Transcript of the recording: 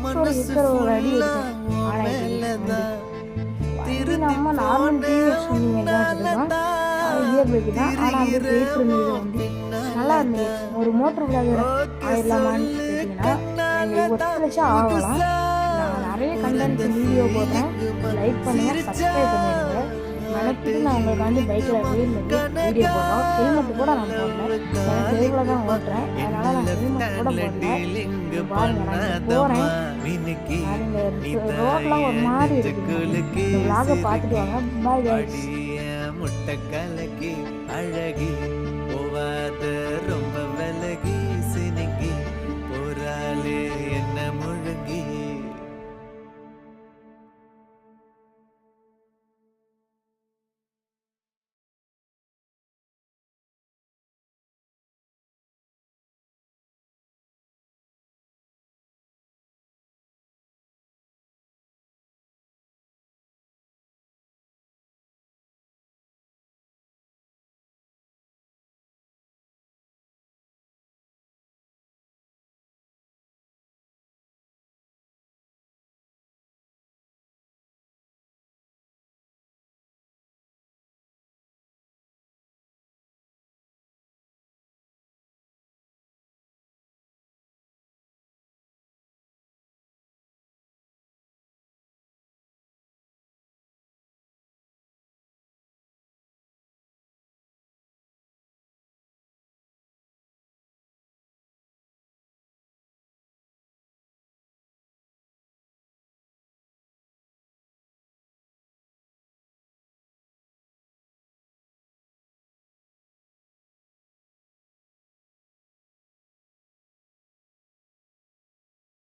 எக்ஸோட இருக்கிற ஒரு அடி எடுத்தேன். ஆனால் இது வண்டி நம்ம நார்மல் டிவிஎஸ் வண்டி மாரி தான் வச்சுருக்கோம். கியர் பிரேக்கு தான். ஆனால் அப்படியே போயிட்டு இருந்தது வண்டி. நல்லா இருந்தது. ஒரு மோட்டர் விளாகர் ஆயிடலாமான்னு கேட்டிங்கன்னா எனக்கு 1,00,000 ஆகலாம். நான் நிறைய கண்டென்ட் வீடியோ போடுறேன். லைக் பண்ணுங்கள், சப்ஸ்கிரைப் பண்ணிடுங்க. நினைக்கிட்டு நான் உங்களுக்காண்டி பைக்கில் வீடியோ போடுறோம். ஹெல்மெட்டு கூட நான் போடல. எனக்கு தெருவில் தான் ஓட்டுறேன். அதனால் நான் ஹெல்மெட் கூட போடல. பாருங்கள், நான் போகிறேன். இந்த ரோட்லாம் ஒரு மாதிரி இருக்குது. இந்த விளாகை பார்த்துட்டு வாங்க. Bye guys.